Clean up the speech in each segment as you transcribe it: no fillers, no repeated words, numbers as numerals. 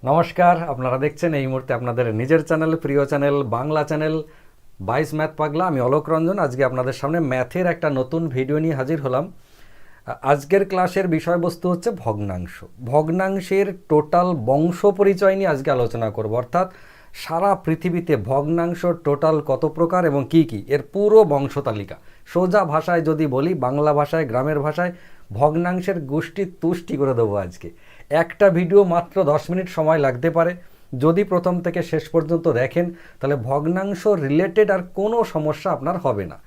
নমস্কার, আপনারা দেখছেন এই মুহূর্তে আপনাদের নিজের চ্যানেল, প্রিয় চ্যানেল, বাংলা চ্যানেল 22 ম্যাথ পাগলা। আমি অলোক রঞ্জন। আজকে আপনাদের সামনে ম্যাথের একটা নতুন ভিডিও নিয়ে হাজির হলাম। আজকের ক্লাসের বিষয়বস্তু হচ্ছে ভগ্নাংশ। ভগ্নাংশের টোটাল বংশ পরিচয় নিয়ে আজকে আলোচনা করব, অর্থাৎ সারা পৃথিবীতে ভগ্নাংশ টোটাল কত প্রকার এবং কি কি, এর পুরো বংশ তালিকা। সোজা ভাষায় যদি বলি, বাংলা ভাষায়, গ্রামের ভাষায়, ভগ্নাংশের গোষ্ঠী তুষ্টি করে দেবো আজকে। একটা ভিডিও মাত্র 10 মিনিট সময় লাগতে পারে। যদি প্রথম থেকে শেষ পর্যন্ত দেখেন তাহলে ভগ্নাংশ রিলেটেড আর কোনো সমস্যা আপনার হবে না।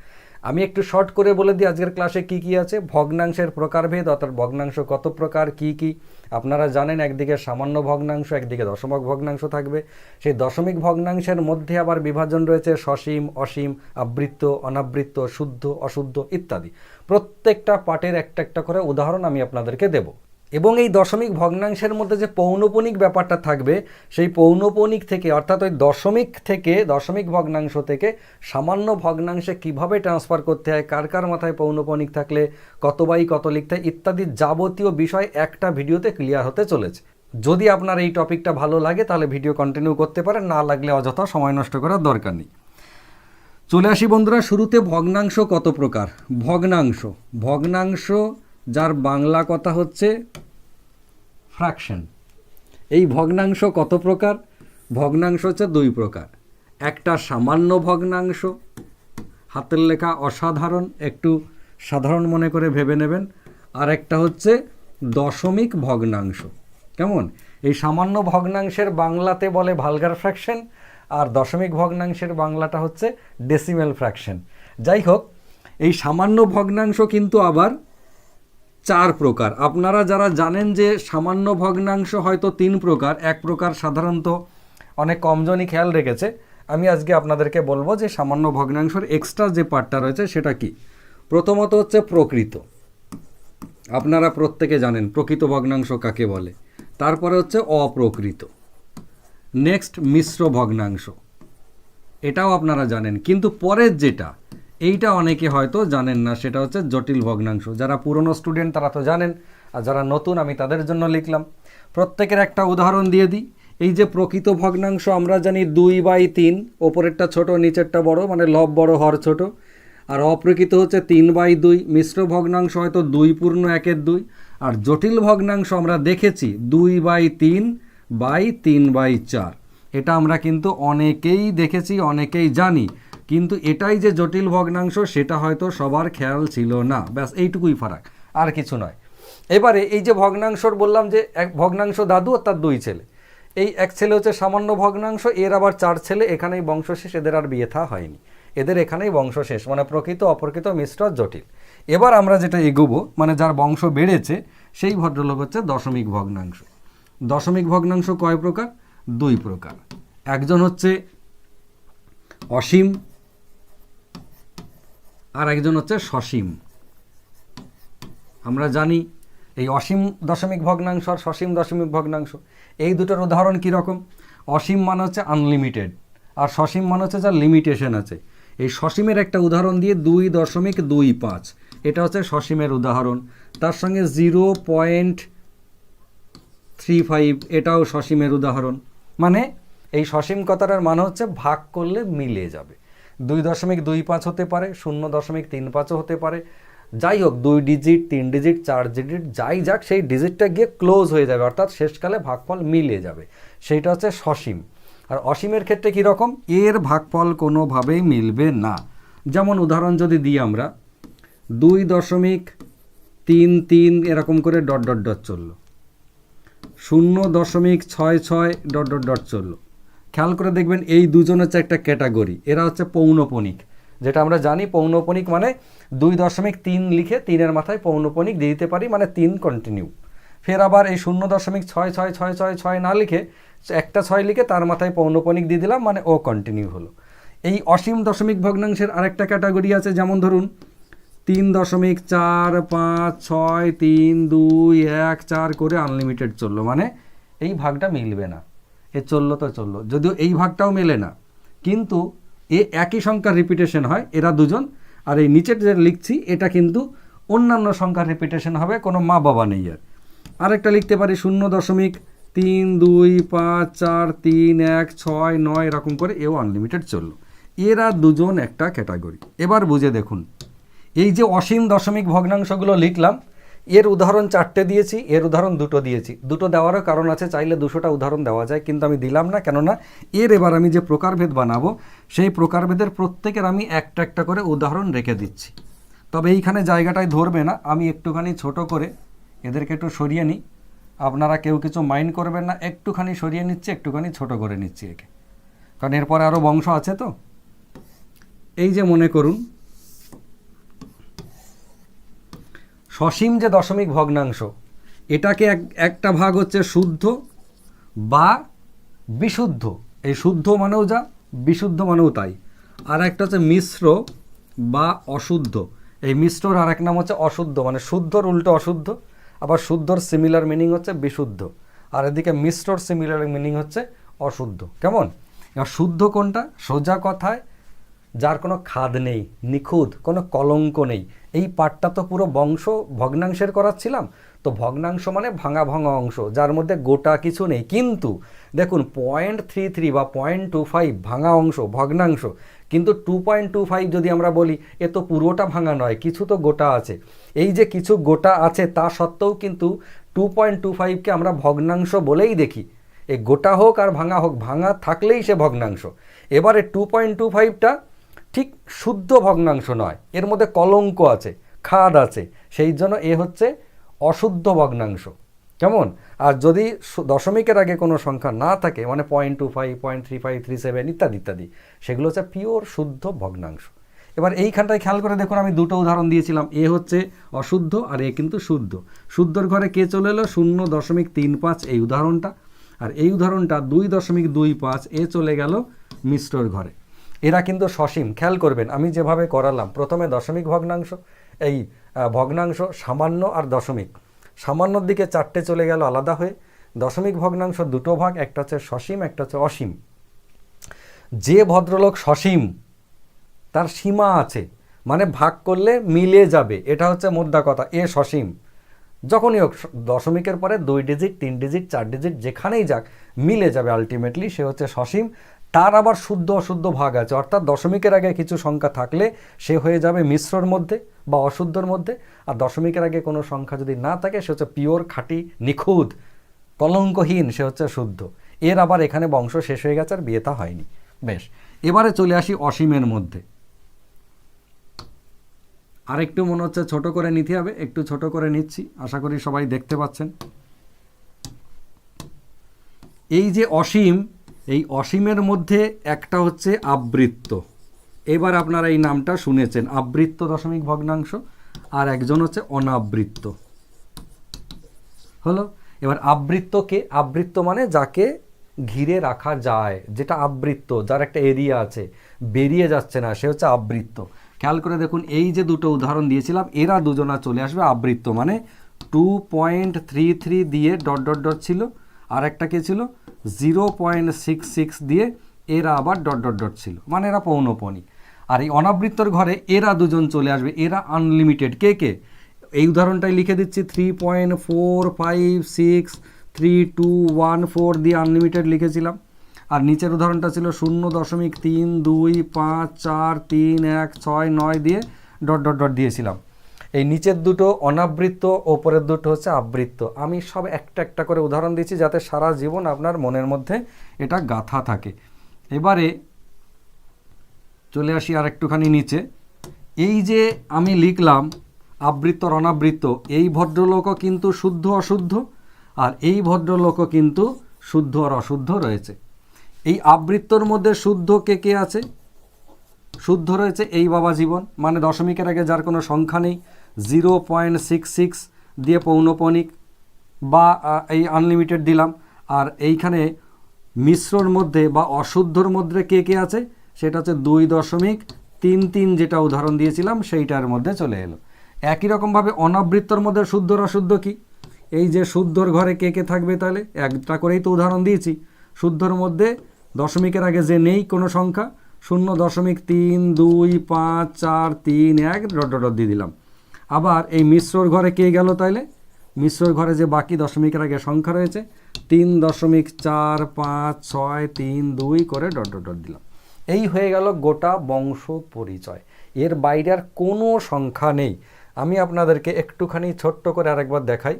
আমি একটু শর্ট করে বলে দিই আজকের ক্লাসে কি কি আছে। ভগ্নাংশের প্রকারভেদ, অর্থাৎ ভগ্নাংশ কত প্রকার, কি কি আপনারা জানেন। একদিকে সামান্য ভগ্নাংশ, একদিকে দশমিক ভগ্নাংশ থাকবে। সেই দশমিক ভগ্নাংশের মধ্যে আবার বিভাজন রয়েছে সসীম, অসীম, আবৃত্ত, অনাবৃত্ত, শুদ্ধ, অশুদ্ধ ইত্যাদি। প্রত্যেকটা পার্টের একটা একটা করে উদাহরণ আমি আপনাদেরকে দেব। এবং এই দশমিক ভগ্নাংশের মধ্যে যে পৌনপণিক ব্যাপারটা থাকবে, সেই পৌনপণিক থেকে, অর্থাৎ ওই দশমিক থেকে, দশমিক ভগ্নাংশ থেকে সামান্য ভগ্নাংশে কিভাবে ট্রান্সফার করতে হয়, কার কার মাথায় পৌনপণিক থাকলে কত বাই কত লিখতে হয় ইত্যাদি যাবতীয় বিষয় একটা ভিডিওতে ক্লিয়ার হতে চলেছে। যদি আপনার এই টপিকটা ভালো লাগে তাহলে ভিডিও কন্টিনিউ করতে পারেন, না লাগলে অযথা সময় নষ্ট করার দরকার নেই। চলে আসি বন্ধুরা, শুরুতে ভগ্নাংশ কত প্রকার। ভগ্নাংশ যার বাংলা কথা হচ্ছে ফ্র্যাকশন। এই ভগ্নাংশ কত প্রকার? ভগ্নাংশ হচ্ছে দুই প্রকার। একটা সামান্য ভগ্নাংশ, হাতের লেখা অসাধারণ, একটু সাধারণ মনে করে ভেবে নেবেন। আর একটা হচ্ছে দশমিক ভগ্নাংশ। কেমন? এই সামান্য ভগ্নাংশের বাংলাতে বলে ভালগার ফ্র্যাকশন, আর দশমিক ভগ্নাংশের বাংলাটা হচ্ছে ডেসিমেল ফ্র্যাকশন। যাই হোক, এই সামান্য ভগ্নাংশ কিন্তু আবার চার প্রকার। আপনারা যারা জানেন যে সামান্য ভগ্নাংশ হয়তো তিন প্রকার, এক প্রকার সাধারণত অনেক কমজনই খেয়াল রেখেছে। আমি আজকে আপনাদেরকে বলবো যে সামান্য ভগ্নাংশের এক্সট্রা যে পার্টটা রয়েছে সেটা কি। প্রথমত হচ্ছে প্রকৃত। আপনারা প্রত্যেকে জানেন প্রকৃত ভগ্নাংশ কাকে বলে। তারপরে হচ্ছে অপ্রকৃত। নেক্সট মিশ্র ভগ্নাংশ, এটাও আপনারা জানেন। কিন্তু পরের যেটা, এইটা অনেকে হয়তো জানেন না, সেটা হচ্ছে জটিল ভগ্নাংশ। যারা পুরনো স্টুডেন্ট তারা তো জানেন, আর যারা নতুন আমি তাদের জন্য লিখলাম। প্রত্যেকের একটা উদাহরণ দিয়ে দিই। এই যে প্রকৃত ভগ্নাংশ আমরা জানি 2/3, ওপরেরটা ছোট নিচেরটা বড়, মানে লব বড় হর ছোট। আর অপ্রকৃত হচ্ছে 3/2। মিশ্র ভগ্নাংশ হয়তো 2/1/2। আর জটিল ভগ্নাংশ আমরা দেখেছি 2/3/3/4। এটা আমরা কিন্তু অনেকেই দেখেছি, অনেকেই জানি, কিন্তু এটাই যে জটিল ভগ্নাংশ সেটা হয়তো সবার খেয়াল ছিল না। ব্যাস এইটুকুই ফারাক, আর কিছু নয়। এবারে এই যে ভগ্নাংশর বললাম যে এক ভগ্নাংশ দাদু আর তার দুই ছেলে। এই এক ছেলে হচ্ছে সামান্য ভগ্নাংশ, এর আবার 4 ছেলে, এখানেই বংশ শেষ। এদের আর বিয়ে থা হয়নি, এদের এখানেই বংশ শেষ, মানে প্রকৃত, অপ্রকৃত, মিশ্র, জটিল। এবার আমরা যেটা এগোবো, মানে যার বংশ বেড়েছে, সেই ভদ্রলোক হচ্ছে দশমিক ভগ্নাংশ। দশমিক ভগ্নাংশ কয় প্রকার? দুই প্রকার। একজন হচ্ছে অসীম, আর একজন হচ্ছে সসীম। আমরা জানি এই অসীম দশমিক ভগ্নাংশ আর সসীম দশমিক ভগ্নাংশ, এই দুটোর উদাহরণ কীরকম। অসীম মানে হচ্ছে আনলিমিটেড, আর সসীম মানে হচ্ছে যার লিমিটেশন আছে। এই সসীমের একটা উদাহরণ দিয়ে 2.25, এটা হচ্ছে সসীমের উদাহরণ। তার সঙ্গে 0.35, এটাও সসীমের উদাহরণ। মানে এই সসীম কথাটার মানে হচ্ছে ভাগ করলে মিলে যাবে। 2.25 হতে পারে, 0.35ও হতে পারে। যাই হোক, 2 ডিজিট, 3 ডিজিট, 4 ডিজিট, যাই যাক, সেই ডিজিটটা গিয়ে ক্লোজ হয়ে যাবে, অর্থাৎ শেষকালে ভাগফল মিলে যাবে। সেইটা হচ্ছে সসীম। আর অসীমের ক্ষেত্রে কীরকম? এর ভাগফল কোনোভাবেই মিলবে না। যেমন উদাহরণ যদি দিই আমরা, 2.33 এরকম করে ডট ডট ডট চললো, 0.66 চললো। খেয়াল করে দেখবেন এই দুজন হচ্ছে একটা ক্যাটাগরি, এরা হচ্ছে পৌনপণিক। যেটা আমরা জানি পৌনপণিক মানে 2.3 লিখে 3-এর মাথায় পৌনপণিক দিয়ে দিতে পারি, মানে 3 কন্টিনিউ। ফের আবার এই 0.666666 না লিখে একটা 6 লিখে তার মাথায় পৌনপণিক দিয়ে দিলাম, মানে ও কন্টিনিউ হলো। এই অসীম দশমিক ভগ্নাংশের আরেকটা ক্যাটাগরি আছে, যেমন ধরুন 3.456321 করে আনলিমিটেড চললো, মানে এই ভাগটা মিলবে না। এ চললো তো চললো, যদিও এই ভাগটাও মেলে না, কিন্তু এ একই সংখ্যার রিপিটেশন হয়, এরা দুজন। আর এই নিচের যে লিখছি এটা কিন্তু অন্যান্য সংখ্যার রিপিটেশন হবে, কোনো মা বাবা নেই। আর আরেকটা লিখতে পারি 3 2 5 4 3 1 6 9 এরকম করে এও আনলিমিটেড চললো। এরা দুজন একটা ক্যাটাগরি। এবার বুঝে দেখুন, এই যে অসীম দশমিক ভগ্নাংশগুলো লিখলাম, এর উদাহরণ 4টে দিয়েছি, এর উদাহরণ 2টো দিয়েছি। 2টো দেওয়ারও কারণ আছে, চাইলে 200টা উদাহরণ দেওয়া যায়, কিন্তু আমি দিলাম না। কেননা এর এবার আমি যে প্রকারভেদ বানাবো, সেই প্রকারভেদের প্রত্যেকের আমি একটা একটা করে উদাহরণ রেখে দিচ্ছি। তবে এইখানে জায়গাটায় ধরবে না, আমি একটুখানি ছোট করে এদেরকে একটু সরিয়ে নিই। আপনারা কেউ কিছু মাইন্ড করবেন না, একটুখানি সরিয়ে নিচ্ছি, একটুখানি ছোট করে নিচ্ছি একে, কারণ এরপরে আরও বংশ আছে। তো এই যে মনে করুন সসীম যে দশমিক ভগ্নাংশ, এটাকে একটা ভাগ হচ্ছে শুদ্ধ বা বিশুদ্ধ। এই শুদ্ধ মানেও যা, বিশুদ্ধ মানেও তাই। আর একটা হচ্ছে মিশ্র বা অশুদ্ধ। এই মিশ্রর আর এক নাম হচ্ছে অশুদ্ধ, মানে শুদ্ধর উল্টো অশুদ্ধ। আবার শুদ্ধর সিমিলার মিনিং হচ্ছে বিশুদ্ধ, আর এদিকে মিশ্রর সিমিলার মিনিং হচ্ছে অশুদ্ধ। কেমন? এবার শুদ্ধ কোনটা? সোজা কথায় যার কোনো খাদ নেই, নিখুঁত, কোনো কলঙ্ক নেই। এই পাঠটা তো পুরো বংশ ভগ্নাংশের করাচ্ছিলাম। তো ভগ্নাংশ মানে ভাঙা ভাঙা অংশ, যার মধ্যে গোটা কিছু নেই। কিন্তু দেখুন 0.33 বা 0.25 ভাঙা অংশ, ভগ্নাংশ। কিন্তু 2.25 যদি আমরা বলি, এ তো পুরোটা ভাঙা নয়, কিছু তো গোটা আছে। এই যে কিছু গোটা আছে, তা সত্ত্বেও কিন্তু 2.25কে আমরা ভগ্নাংশ বলেই দেখি। এ গোটা হোক আর ভাঙা হোক, ভাঙা থাকলেই সে ভগ্নাংশ। এবারে 2.25টা ঠিক শুদ্ধ ভগ্নাংশ নয়, এর মধ্যে কলঙ্ক আছে, খাদ আছে, সেই জন্য এ হচ্ছে অশুদ্ধ ভগ্নাংশ। কেমন? আর যদি দশমিকের আগে কোনো সংখ্যা না থাকে, মানে 0.25 0.35 37 ইত্যাদি ইত্যাদি, সেগুলো হচ্ছে পিওর শুদ্ধ ভগ্নাংশ। এবার এইখানটায় খেয়াল করে দেখুন, আমি 2টো উদাহরণ দিয়েছিলাম। এ হচ্ছে অশুদ্ধ আর এ কিন্তু শুদ্ধ। শুদ্ধর ঘরে কে চলে এলো? 0.35 এই উদাহরণটা। আর এই উদাহরণটা 2.25 এ চলে গেল মিশ্রর ঘরে। এরা কিন্তু সসীম। খেয়াল করবেন, আমি যেভাবে করালাম, প্রথমে দশমিক ভগ্নাংশ, এই ভগ্নাংশ সামান্য আর দশমিক, সামান্যর দিকে 4টে চলে গেল আলাদা হয়ে। দশমিক ভগ্নাংশ 2টো ভাগ, একটা হচ্ছে সসীম, একটা হচ্ছে অসীম। যে ভদ্রলোক সসীম, তার সীমা আছে, মানে ভাগ করলে মিলে যাবে, এটা হচ্ছে মোদ্দা কথা। এ সসীম, যখনই হোক দশমিকের পরে 2 ডিজিট 3 ডিজিট 4 ডিজিট যেখানেই যাক মিলে যাবে আলটিমেটলি, সে হচ্ছে সসীম। তার আবার শুদ্ধ অশুদ্ধ ভাগ আছে, অর্থাৎ দশমিকের আগে কিছু সংখ্যা থাকলে সে হয়ে যাবে মিশ্রর মধ্যে বা অশুদ্ধর মধ্যে। আর দশমিকের আগে কোনো সংখ্যা যদি না থাকে, সে হচ্ছে পিওর খাঁটি নিখুঁত কলঙ্কহীন, সে হচ্ছে শুদ্ধ। এর আবার এখানে বংশ শেষ হয়ে গেছে, আর বিয়েটা হয়নি। বেশ, এবারে চলে আসি অসীমের মধ্যে। আর একটু মনে হচ্ছে ছোট করে নিতে হবে, একটু ছোট করে নিচ্ছি, আশা করি সবাই দেখতে পাচ্ছেন। এই যে অসীম, এই অসীমের মধ্যে একটা হচ্ছে আবৃত্ত। এবার আপনারা এই নামটা শুনেছেন, আবৃত্ত দশমিক ভগ্নাংশ। আর একজন হচ্ছে অনাবৃত্ত। হলো। এবার আবৃত্তকে, আবৃত্ত মানে যাকে ঘিরে রাখা যায়, যেটা আবৃত্ত, যার একটা এরিয়া আছে, বেরিয়ে যাচ্ছে না, সে হচ্ছে আবৃত্ত। খেয়াল করে দেখুন, এই যে 2টো উদাহরণ দিয়েছিলাম, এরা দুজনা চলে আসবে আবৃত্ত, মানে 2.33 দিয়ে ডট ডট ডট ছিল, আর একটা কে ছিল 0.66 দিয়ে, এরা আবার ডট ডট ডট ছিল, মানে এরা পৌনপৌনিক। আর এই অনাবৃত্তর ঘরে এরা দুজন চলে আসবে, এরা আনলিমিটেড। কে কে? এই উদাহরণটাই লিখে দিচ্ছি, 3.456 3214 দিয়ে আনলিমিটেড লিখেছিলাম। আর নিচের উদাহরণটা ছিল 0.2543169 দিয়ে ডট ডট ডট দিয়েছিলাম। এই নিচের দুটো অনাবৃত্ত, ওপরের দুটো হচ্ছে আবৃত্ত। আমি সব একটা একটা করে উদাহরণ দিচ্ছি, যাতে সারা জীবন আপনার মনের মধ্যে এটা গাঁথা থাকে। এবারে চলে আসি আর একটুখানি নিচে। এই যে আমি লিখলাম আবৃত্ত আর অনাবৃত্ত, এই ভদ্রলোকও কিন্তু শুদ্ধ অশুদ্ধ, আর এই ভদ্রলোকও কিন্তু শুদ্ধ আর অশুদ্ধ রয়েছে। এই আবৃত্তর মধ্যে শুদ্ধ কে কে আছে? শুদ্ধ রয়েছে এই বাবা জীবন, মানে দশমিকের আগে যার কোনো সংখ্যা নেই, 0.66 দিয়ে পৌনপৌনিক বা এই আনলিমিটেড দিলাম। আর এইখানে মিশ্রর মধ্যে বা অশুদ্ধর মধ্যে কে কে আছে? সেটা হচ্ছে 2.33, যেটা উদাহরণ দিয়েছিলাম সেইটার মধ্যে চলে এলো। একই রকমভাবে অনাবৃত্তর মধ্যে শুদ্ধ আর অশুদ্ধ কি? এই যে শুদ্ধর ঘরে কে কে থাকবে? তাহলে একটা করেই তো উদাহরণ দিয়েছি। শুদ্ধর মধ্যে দশমিকের আগে যে নেই কোনো সংখ্যা, 0.325431 ডট ডট ডট দিয়ে দিলাম। আবার এই মিশ্রর ঘরে কে গেল? তাহলে মিশ্রর ঘরে যে বাকি দশমিকের আগে সংখ্যা রয়েছে 3.45632 করে ডট ডট ডট দিলাম। এই হয়ে গেল গোটা বংশ পরিচয়। এর বাইরে আর কোনো সংখ্যা নেই। আমি আপনাদেরকে একটুখানি ছোট্ট করে আরেকবার দেখাই,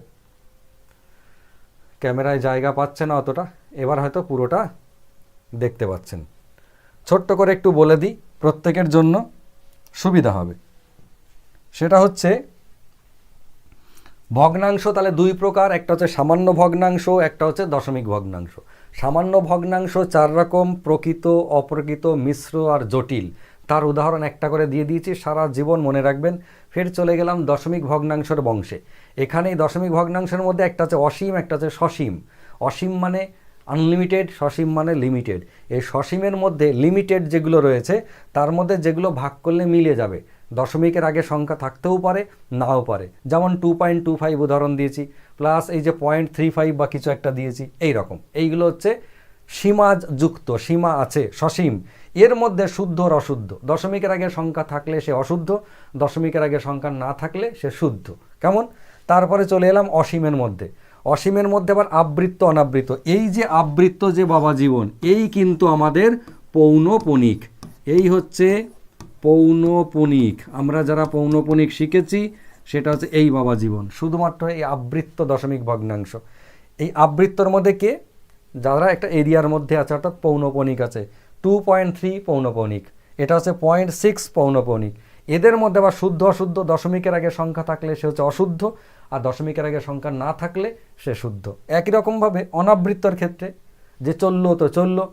ক্যামেরায় জায়গা পাচ্ছে না অতটা, এবার হয়তো পুরোটা দেখতে পাচ্ছেন। ছোট্ট করে একটু বলে দিই, প্রত্যেকের জন্য সুবিধা হবে। সেটা হচ্ছে ভগ্নাংশ তাহলে দুই প্রকার, একটা হচ্ছে সামান্য ভগ্নাংশ, একটা হচ্ছে দশমিক ভগ্নাংশ। সামান্য ভগ্নাংশ 4 রকম, প্রকৃত, অপ্রকৃত, মিশ্র আর জটিল। তার উদাহরণ একটা করে দিয়ে দিয়েছি, সারা জীবন মনে রাখবেন। ফের চলে গেলাম দশমিক ভগ্নাংশের বংশে। এখানেই দশমিক ভগ্নাংশের মধ্যে একটা হচ্ছে অসীম, একটা হচ্ছে সসীম। অসীম মানে আনলিমিটেড, সসীম মানে লিমিটেড। এই সসীমের মধ্যে লিমিটেড যেগুলো রয়েছে তার মধ্যে যেগুলো ভাগ করলে মিলে যাবে, দশমিকের আগে সংখ্যা থাকতেও পারে নাও পারে, যেমন 2.25 উদাহরণ দিয়েছি, প্লাস এই যে 0.35 বা কিছু একটা দিয়েছি, এই রকম। এইগুলো হচ্ছে সীমা যুক্ত, সীমা আছে, সসীম। এর মধ্যে শুদ্ধ আর অশুদ্ধ, দশমিকের আগে সংখ্যা থাকলে সে অশুদ্ধ, দশমিকের আগে সংখ্যা না থাকলে সে শুদ্ধ। কেমন? তারপরে চলে এলাম অসীমের মধ্যে। অসীমের মধ্যে আবার আবৃত্ত, অনাবৃত্ত। এই যে আবৃত্ত যে বাবা জীবন, এই কিন্তু আমাদের পৌনঃপুনিক। এই হচ্ছে পৌনঃপুনিক। আমরা যারা পৌনঃপুনিক শিখেছি সেটা হচ্ছে এই বাবা জীবন, শুধুমাত্র এই আবৃত্ত দশমিক ভগ্নাংশ। এই আবৃত্তর মধ্যে কে? যারা একটা এরিয়ার মধ্যে আছে, অর্থাৎ পৌনঃপুনিক আছে। 2.3 পৌনঃপুনিক, এটা হচ্ছে 0.6 পৌনঃপুনিক। এদের মধ্যে আবার শুদ্ধ অশুদ্ধ, দশমিকের আগে সংখ্যা থাকলে সে হচ্ছে অশুদ্ধ, আর দশমিকের আগে সংখ্যা না থাকলে সে শুদ্ধ। একই রকমভাবে অনাবৃত্তর ক্ষেত্রে যে চললো তো চললো,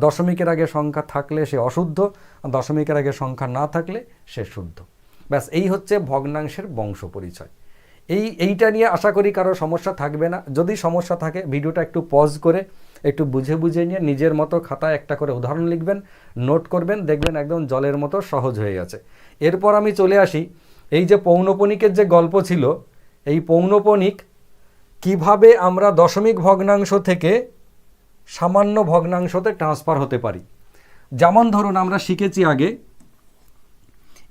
দশমিকের আগে সংখ্যা থাকলে সে অশুদ্ধ, আর দশমিকের আগে সংখ্যা না থাকলে সে শুদ্ধ। ব্যাস, এই হচ্ছে ভগ্নাংশের বংশ পরিচয়। এইটা নিয়ে আশা করি কারো সমস্যা থাকবে না। যদি সমস্যা থাকে ভিডিওটা একটু পজ করে একটু বুঝে বুঝে নিয়ে নিজের মতো খাতায় একটা করে উদাহরণ লিখবেন, নোট করবেন, দেখবেন একদম জলের মতো সহজ হয়ে গেছে। এরপর আমি চলে আসি, এই যে পৌনঃপুনিকের যে গল্প ছিল, এই পৌনঃপুনিক কিভাবে আমরা দশমিক ভগ্নাংশ থেকে সামান্য ভগ্নাংশতে ট্রান্সফার হতে পারি। যেমন ধরুন আমরা শিখেছি আগে,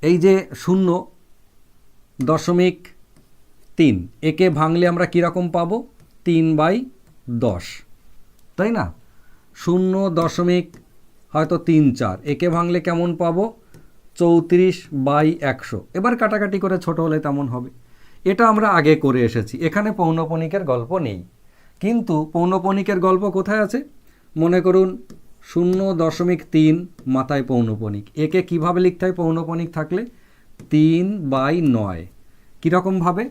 এই যে 0.3, একে ভাঙলে আমরা কীরকম পাবো? 3/10, তাই না? 0.34, একে ভাঙলে কেমন পাবো? 34/100। এবার কাটাকাটি করে ছোট হলে তেমন হবে। এটা আমরা আগে করে এসেছি, এখানে পৌনঃপুনিকের গল্প নেই। কিন্তু পৌনঃপুনিকের গল্প কোথায় আছে? মনে করুন 0.3 মাথায় পৌনঃপুনিক, একে কিভাবে লিখতে হয় পৌনঃপুনিক থাকলে? 3/9। কীরকমভাবে?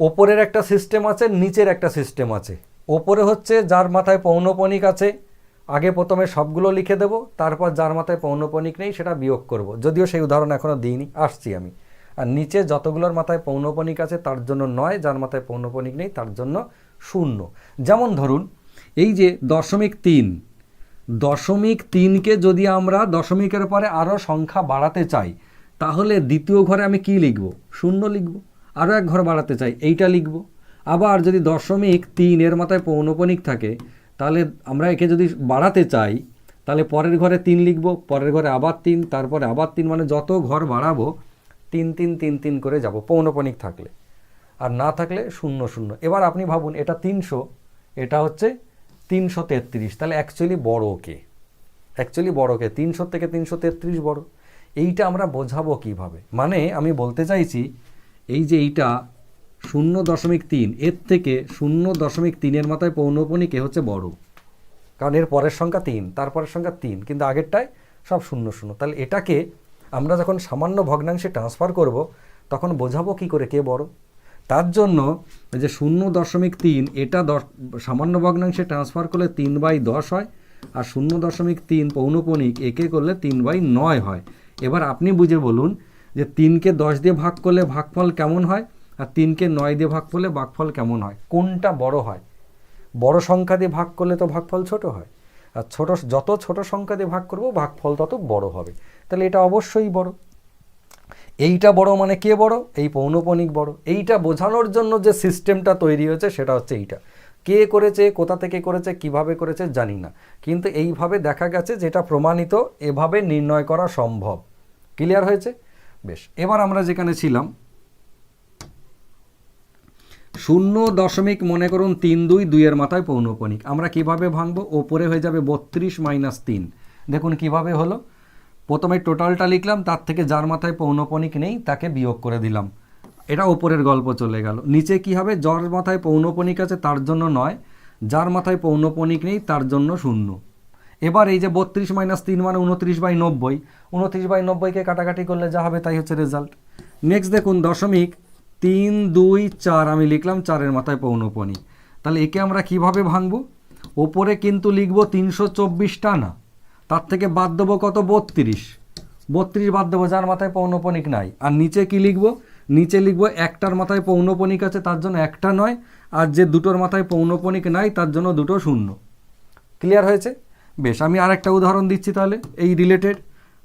ওপরের একটা সিস্টেম আছে, নিচের একটা সিস্টেম আছে। ওপরে হচ্ছে যার মাথায় পৌনঃপুনিক আছে, আগে প্রথমে সবগুলো লিখে দেব, তারপর যার মাথায় পৌনঃপুনিক নেই সেটা বিয়োগ করব। যদিও সেই উদাহরণ এখনও দিইনি, আসছি আমি। আর নিচে যতগুলোর মাথায় পৌনঃপুনিক আছে তার জন্য 9, যার মাথায় পৌনঃপুনিক নেই তার জন্য 0। যেমন ধরুন এই যে 0.3কে যদি আমরা দশমিকের পরে আরও সংখ্যা বাড়াতে চাই, তাহলে দ্বিতীয় ঘরে আমি কি লিখব? 0 লিখব। আরও এক ঘর বাড়াতে চাই, এইটা লিখব। আবার যদি 0.3 এর মাথায় পৌনঃপুনিক থাকে, তাহলে আমরা একে যদি বাড়াতে চাই তাহলে পরের ঘরে 3 লিখব, পরের ঘরে আবার 3, তারপরে আবার 3, মানে যত ঘর বাড়াবো 3 3 3 3 করে যাব পৌনঃপুনিক থাকলে, আর না থাকলে 0 0। এবার আপনি ভাবুন, এটা 300, এটা হচ্ছে 333, তাহলে অ্যাকচুয়ালি বড় কে? 300 থেকে 333 বড়। এইটা আমরা বোঝাবো কিভাবে? মানে আমি বলতে চাইছি, এই যে এইটা 0.3, এর থেকে 0.3 এর মাথায় পৌনঃপুনিক এ হচ্ছে বড়, কারণ এর পরের সংখ্যা 3, তারপরের সংখ্যা 3, কিন্তু আগেরটায় সব 0 0। তাহলে এটাকে আমরা যখন সামান্য ভগ্নাংশে ট্রান্সফার করব তখন বোঝাবো কি করে কে বড়? তার জন্য যে 0.3 এটা সামান্য ভগ্নাংশে ট্রান্সফার করলে 3/10 হয়, আর 0.3 পৌনঃপুনিক একে করলে 3/9 হয়। এবার আপনি বুঝে বলুন যে 3কে 10 দিয়ে ভাগ করলে ভাগফল কেমন হয়, আর 3কে 9 দিয়ে ভাগ করলে ভাগফল কেমন হয়? কোনটা বড় হয়? বড় সংখ্যা দিয়ে ভাগ করলে তো ভাগফল ছোট হয়, আর যত ছোট সংখ্যা দিয়ে ভাগ করব ভাগফল তত বড় হবে। তাহলে এটা অবশ্যই বড়। এইটা বড় মানে কে বড়? এই পৌনঃপুনিক বড়। এইটা বোঝানোর জন্য যে সিস্টেমটা তৈরি হয়েছে সেটা হচ্ছে এইটা। কে করেছে, কোথা থেকে করেছে, কিভাবে করেছে জানি না, কিন্তু এইভাবে দেখা গেছে যেটা প্রমাণিত, এভাবে নির্ণয় করা সম্ভব। ক্লিয়ার হয়েছে? বেশ, এবার আমরা যেখানে ছিলাম 0 মনে করুন 3 2 এর মাথায় পৌনঃপুনিক। আমরা কিভাবে ভাঙবো? ওপরে হয়ে যাবে 32 - 3। দেখুন কিভাবে হলো। প্রথমে টোটালটা লিখলাম, তার থেকে যার মাথায় পৌনঃপুনিক নেই তাকে বিয়োগ করে দিলাম, এটা ওপরের গল্প চলে গেল। নিচে কি হবে? যার মাথায় পৌনঃপুনিক আছে তার জন্য 9, যার মাথায় পৌনঃপুনিক নেই তার জন্য 0। এবার এই যে 32 - 3 মানে 29/90, 29/90কে কাটাকাটি করলে যা হবে তাই হচ্ছে রেজাল্ট। নেক্সট দেখুন 0.3 2 4 আমি লিখলাম, 4-এর মাথায় পৌনঃপুনিক। তাহলে একে আমরা কিভাবে ভাঙবো? ওপরে কিন্তু লিখবো 324টা না, তার থেকে বাদ দেবো কত? 32 বাদ দেবো যার মাথায় পৌনঃপুনিক নাই। আর নিচে কি লিখবো? নিচে লিখবো একটার মাথায় পৌনঃপুনিক আছে তার জন্য একটা 9, আর যে দুটোর মাথায় পৌনঃপুনিক নাই তার জন্য দুটো 0। ক্লিয়ার হয়েছে? বেশ, আমি আর একটা উদাহরণ দিচ্ছি তাহলে এই রিলেটেড।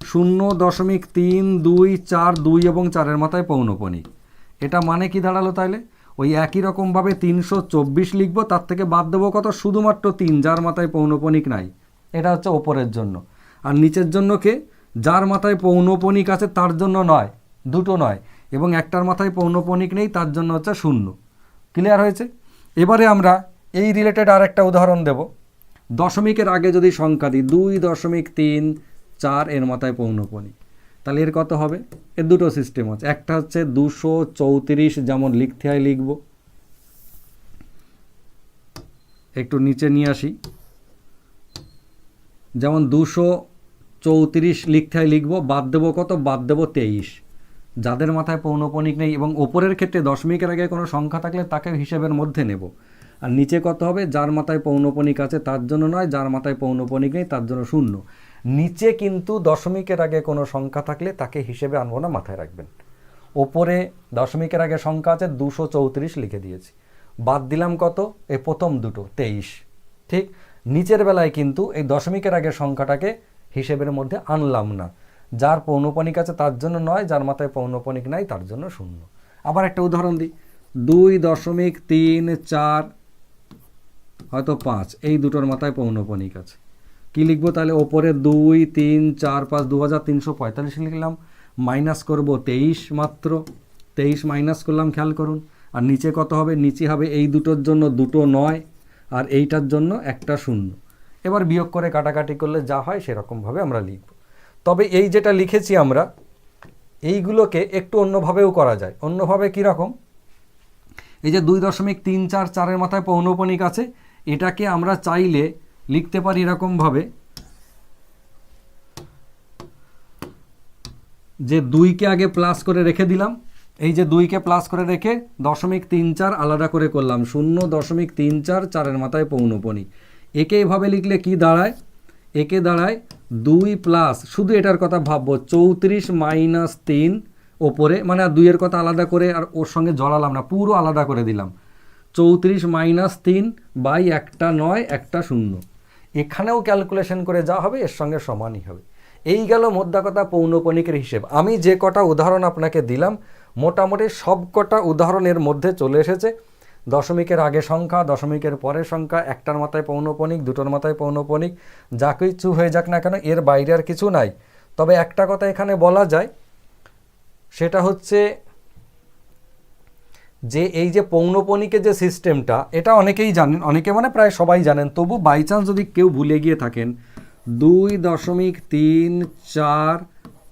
0.3 2 4 2 এবং 4-এর মাথায় পৌনঃপুনিক। এটা মানে কি দাঁড়ালো? তাহলে ওই একই রকমভাবে 324 লিখবো, তার থেকে বাদ দেবো কত? শুধুমাত্র 3, যার মাথায় পৌনঃপুনিক নাই। এটা হচ্ছে ওপরের জন্য। আর নিচের জন্য কে? যার মাথায় পৌনঃপুনিক আছে তার জন্য 9, দুটো 9, এবং একটার মাথায় পৌনঃপুনিক নেই তার জন্য হচ্ছে 0। ক্লিয়ার হয়েছে? এবারে আমরা এই রিলেটেড আর একটা উদাহরণ দেব। দশমিকের আগে যদি সংখ্যা দিই 2.3 4 এর মাথায় পৌনঃপুনিক, তাহলে এর কত হবে? এর দুটো সিস্টেম আছে। একটা হচ্ছে 234, যেমন লিখতে হয় লিখব, একটু নিচে নিয়ে আসি। যেমন 234 লিখতে হয় লিখব, বাদ দেবো কত? বাদ দেবো 23, যাদের মাথায় পৌনঃপুনিক নেই। এবং ওপরের ক্ষেত্রে দশমিকের আগে কোনো সংখ্যা থাকলে তাকে হিসেবের মধ্যে নেব। আর নিচে কত হবে? যার মাথায় পৌনঃপুনিক আছে তার জন্য 9, যার মাথায় পৌনঃপুনিক নেই তার জন্য 0। নিচে কিন্তু দশমিকের আগে কোনো সংখ্যা থাকলে তাকে হিসেবে আনবো না, মাথায় রাখবেন। ওপরে দশমিকের আগে সংখ্যা আছে 234 লিখে দিয়েছি, বাদ দিলাম কত? এই প্রথম দুটো 23। ঠিক নিচের বেলায় কিন্তু এই দশমিকের আগে সংখ্যাটাকে হিসেবের মধ্যে আনলাম না, যার পৌনঃপুনিক আছে তার জন্য 9, যার মাথায় পৌনঃপুনিক নাই তার জন্য 0। আবার একটা উদাহরণ দিই। 2.3 4 হয়তো 5, এই দুটোর মাথায় পৌনঃপুনিক আছে। কি লিখবো তাহলে? ওপরে 2 3 4 5 2345 লিখলাম, মাইনাস করব 23, মাত্র 23 মাইনাস করলাম, খেয়াল করুন। আর নিচে কত হবে? নিচে হবে এই দুটোর জন্য দুটো 9, আর এইটার জন্য একটা 0। এবার বিয়োগ করে কাটাকাটি করলে যা হয় সেরকমভাবে আমরা লিখব। তবে এই যেটা লিখেছি আমরা, এইগুলোকে একটু অন্যভাবেও করা যায়। অন্যভাবে কীরকম? এই যে 2.3 4 4-এর মাথায় পৌনঃপুনিক আছে, এটাকে আমরা চাইলে লিখতে পারি এরকমভাবে যে 2কে আগে প্লাস করে রেখে দিলাম, এই যে 2কে প্লাস করে রেখে 0.3 4 আলাদা করে করলাম, 0.3 4 4-এর মাথায় পৌনঃপুনিক। একে এভাবে লিখলে কি দাঁড়ায়? একে দাঁড়ায় 2 প্লাস, শুধু এটার কথা ভাববো, 34 - 3 ওপরে, মানে আর 2-এর কথা আলাদা করে আর ওর সঙ্গে জড়ালাম না, পুরো আলাদা করে দিলাম। 34 - 3 বাই একটা 9 একটা 0। এখানেও ক্যালকুলেশন করে যা হবে এর সঙ্গে সমানই হবে। এই গেল মোদ্দা কথা পৌনঃপুনিকের হিসেব। আমি যে কটা উদাহরণ আপনাকে দিলাম মোটামুটি সব কটা উদাহরণের মধ্যে চলে এসেছে দশমিকের আগে সংখ্যা, দশমিকের পরের সংখ্যা, একটার মাথায় পৌনঃপুনিক, দুটোর মাথায় পৌনঃপুনিক, যা কিছু হয়ে যাক না কেন এর বাইরে আর কিছু নাই। তবে একটা কথা এখানে বলা যায়, সেটা হচ্ছে যে এই যে পৌনঃপুনিকের যে সিস্টেমটা, এটা অনেকেই জানেন, অনেকে মানে প্রায় সবাই জানেন, তবু বাই চান্স যদি কেউ ভুলে গিয়ে থাকেন, 2.3 4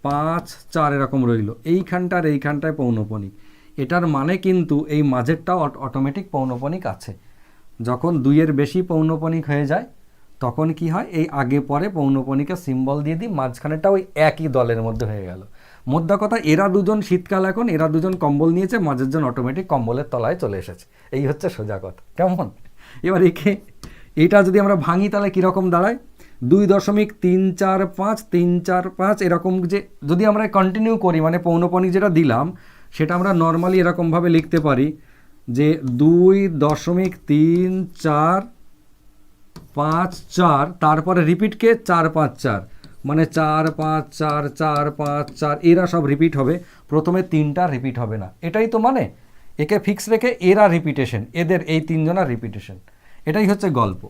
5 4 এরকম রইল, এইখানটার এইখানটায় পৌনঃপুনিক। এটার মানে কিন্তু এই মাঝেরটাও অটোমেটিক পৌনঃপুনিক আছে। যখন 2-এর বেশি পৌনঃপুনিক হয়ে যায় তখন কি হয়? এই আগে পরে পৌনঃপুনিকের সিম্বল দিয়ে দিই, মাঝখানেটা ওই একই দলের মধ্যে হয়ে গেল। মোদ্দা কথা, এরা দুজন শীতকাল, এখন এরা দুজন কম্বল নিয়েছে, মাঝের জন অটোমেটিক কম্বলের তলায় চলে এসেছে। এই হচ্ছে সোজা কথা, কেমন? এবার এটা যদি আমরা ভাঙি তাহলে কীরকম দাঁড়ায়? 2.3 4 5 3 4 5 এরকম, যে যদি আমরা কন্টিনিউ করি মানে পৌনঃপুনিক যেটা দিলাম সেটা আমরা নর্মালি এরকমভাবে লিখতে পারি যে 2.3 4 5 4, তারপরে রিপিটকে 4 5 4, মানে 4 5 4 4 5 4, এরা সব রিপিট হবে, প্রথমে 3টা রিপিট হবে না। এটাই তো মানে, একে ফিক্স রেখে এরা রিপিটেশন, এদের এই 3 জনের রিপিটেশন, এটাই হচ্ছে গল্প।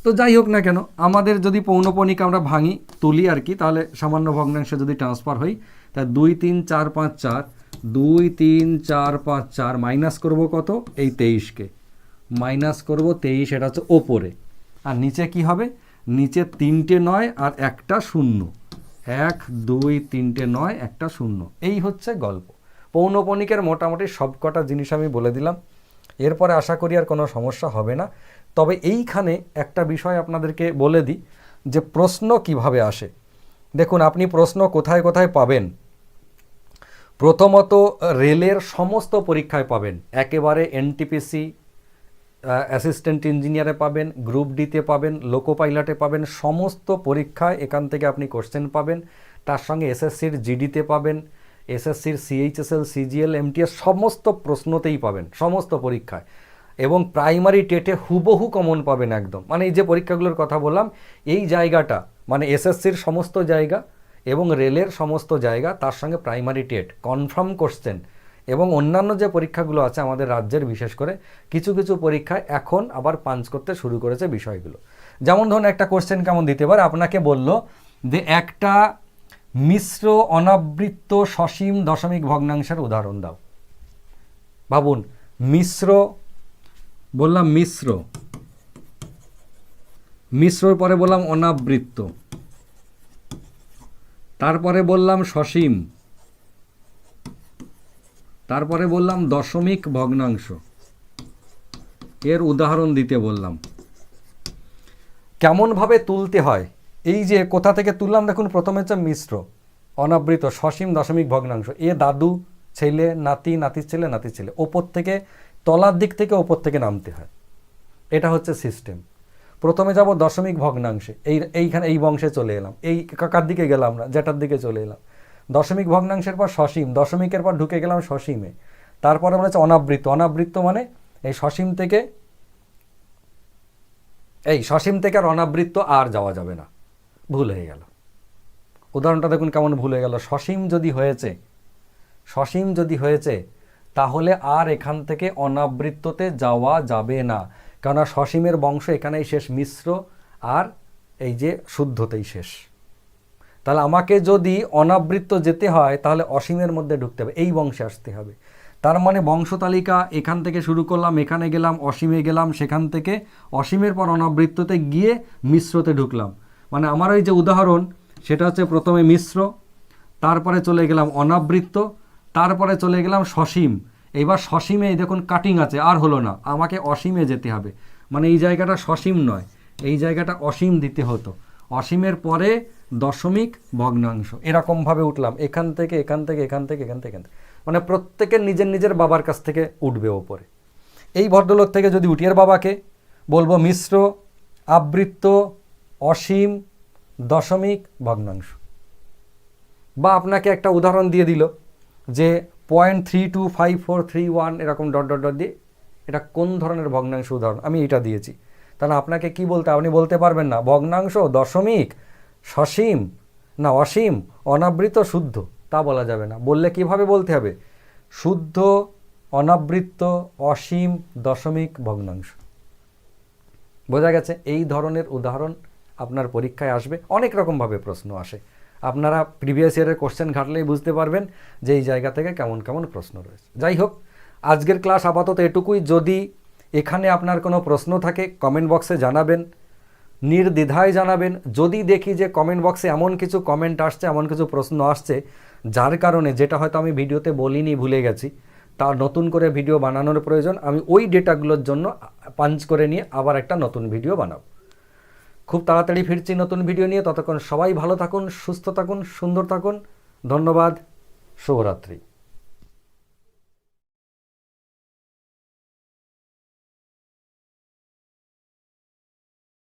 তো যাই হোক না কেন, আমাদের যদি পৌনঃপুনিক আমরা ভাঙি, তুলি আর কি, তাহলে সামান্য ভগ্নাংশে যদি ট্রান্সফার হই, তাই 2 3 4 5 4 2 3 4 5 4 মাইনাস করবো কত, এই 23কে মাইনাস করব 23, এটা হচ্ছে ওপরে। আর নিচে কি হবে, নিচে 3টে 9 আর একটা 0, 1 2 3টে 9 একটা 0। এই হচ্ছে গল্প। পৌনঃপুনিকের মোটামুটি সবকটা জিনিস আমি বলে দিলাম। এরপরে আশা করি আর কোনো সমস্যা হবে না। তবে এইখানে একটা বিষয় আপনাদেরকে বলে দিই যে প্রশ্ন কিভাবে আসে। দেখুন, আপনি প্রশ্ন কোথায় কোথায় পাবেন। প্রথমত রেলের সমস্ত পরীক্ষায় পাবেন, একেবারে এনটিপিসি অ্যাসিস্ট্যান্ট ইঞ্জিনিয়ারে পাবেন, গ্রুপ ডিতে পাবেন, লোকো পাইলটে পাবেন, সমস্ত পরীক্ষায় এখান থেকে আপনি কোশ্চেন পাবেন। তার সঙ্গে এসএসসির জিডিতে পাবেন, এসএসসির সিএইচএসএল সিজিএল এমটিএস সমস্ত প্রশ্নতেই পাবেন, সমস্ত পরীক্ষায়। এবং প্রাইমারি টেটে হুবহু কমন পাবেন একদম। মানে এই যে পরীক্ষাগুলোর কথা বললাম, এই জায়গাটা মানে এসএসসির সমস্ত জায়গা এবং রেলের সমস্ত জায়গা, তার সঙ্গে প্রাইমারি টেট কনফার্ম কোশ্চেন। এবং অন্যান্য যে পরীক্ষাগুলো আছে আমাদের রাজ্যের, বিশেষ করে কিছু কিছু পরীক্ষায় এখন আবার পাঞ্চ করতে শুরু করেছে বিষয়গুলো। যেমন ধরুন একটা কোশ্চেন কেমন দিতে পারে, আপনাকে বলল যে একটা মিশ্র অনাবৃত্ত সসীম দশমিক ভগ্নাংশের উদাহরণ দাও। ভাবুন, মিশ্র বললাম, মিশ্রর পরে বললাম অনাবৃত্ত, তারপরে বললাম সসীম, তারপরে বললাম দশমিক ভগ্নাংশ, এর উদাহরণ দিতে বললাম। কেমনভাবে তুলতে হয়, এই যে কোথা থেকে তুললাম দেখুন, প্রথমে হচ্ছে মিশ্র, অনাবৃত, সসীম, দশমিক ভগ্নাংশ। এ দাদু, ছেলে, নাতি, নাতির ছেলে, নাতির ছেলে, ওপর থেকে তলার দিক থেকে ওপর থেকে নামতে হয়। এটা হচ্ছে সিস্টেম। প্রথমে যাব দশমিক ভগ্নাংশে, এইখানে এই বংশে চলে এলাম, এই কাকার দিকে গেলাম না, জেঠার দিকে চলে এলাম। দশমিক ভগ্নাংশের পর সসীম, দশমিকের পর ঢুকে গেলাম সসীমে। তারপরে আমরা হচ্ছে অনাবৃত্ত, অনাবৃত্ত মানে এই সসীম থেকে, এই সসীম থেকে আর অনাবৃত্ত আর যাওয়া যাবে না, ভুল হয়ে গেল। উদাহরণটা দেখুন কেমন ভুল হয়ে গেল। সসীম যদি হয়েছে তাহলে আর এখান থেকে অনাবৃত্ততে যাওয়া যাবে না, কেননা সসীমের বংশ এখানেই শেষ, মিশ্র আর এই যে শুদ্ধতেই শেষ। তাহলে আমাকে যদি অনাবৃত্ত যেতে হয় তাহলে অসীমের মধ্যে ঢুকতে হবে, এই বংশে আসতে হবে। তার মানে বংশ তালিকা এখান থেকে শুরু করলাম, এখানে গেলাম, অসীমে গেলাম, সেখান থেকে অসীমের পর অনাবৃত্ততে গিয়ে মিশ্রতে ঢুকলাম। মানে আমার ওই যে উদাহরণ, সেটা হচ্ছে প্রথমে মিশ্র, তারপরে চলে গেলাম অনাবৃত্ত, তারপরে চলে গেলাম সসীম। এইবার সসীমে দেখুন কাটিং আছে, আর হলো না, আমাকে অসীমে যেতে হবে। মানে এই জায়গাটা সসীম নয়, এই জায়গাটা অসীম দিতে হতো। অসীমের পরে দশমিক ভগ্নাংশ, এরকমভাবে উঠলাম, এখান থেকে এখান থেকে এখান থেকে এখান থেকে, মানে প্রত্যেকের নিজের নিজের বাবার কাছ থেকে উঠবে ওপরে। এই ভদ্রলোক থেকে যদি উঠিয়ে বাবাকে বলবো মিশ্র, আবৃত্ত, অসীম, দশমিক, ভগ্নাংশ। বা আপনাকে একটা উদাহরণ দিয়ে দিল যে 0.325431 এরকম ডট ডট ডট দিয়ে, এটা কোন ধরনের ভগ্নাংশ উদাহরণ, আমি এটা দিয়েছি। তাহলে আপনাকে কি বলতে, আপনি বলতে পারবেন না ভগ্নাংশ, দশমিক, সসীম, না অসীম, অনাবৃত, শুদ্ধ, তা বলা যাবে না। বললে কিভাবে বলতে হবে, শুদ্ধ, অনাবৃত্ত, অসীম, দশমিক, ভগ্নাংশ। বোঝা গেছে? এই ধরনের উদাহরণ আপনার পরীক্ষায় আসবে, অনেক রকমভাবে প্রশ্ন আসে। আপনারা প্রিভিয়াস ইয়ারের কোশ্চেন ঘাটলেই বুঝতে পারবেন যে এই জায়গা থেকে কেমন কেমন প্রশ্ন রয়েছে। যাই হোক, আজকের ক্লাস আপাতত এটুকুই। যদি এখানে আপনার কোনো প্রশ্ন থাকে কমেন্ট বক্সে জানাবেন, নির্দ্বিধায় জানাবেন। যদি দেখি যে কমেন্ট বক্সে এমন কিছু কমেন্ট আসছে, এমন কিছু প্রশ্ন আসছে যার কারণে, যেটা হয়তো আমি ভিডিওতে বলিনি, ভুলে গেছি, তার নতুন করে ভিডিও বানানোর প্রয়োজন, আমি ওই ডেটাগুলোর জন্য পাঞ্চ করে নিয়ে আবার একটা নতুন ভিডিও বানাবো। খুব তাড়াতাড়ি ফিরছি নতুন ভিডিও নিয়ে। ততক্ষণ সবাই ভালো থাকুন, সুস্থ থাকুন, সুন্দর থাকুন। ধন্যবাদ। শুভরাত্রি।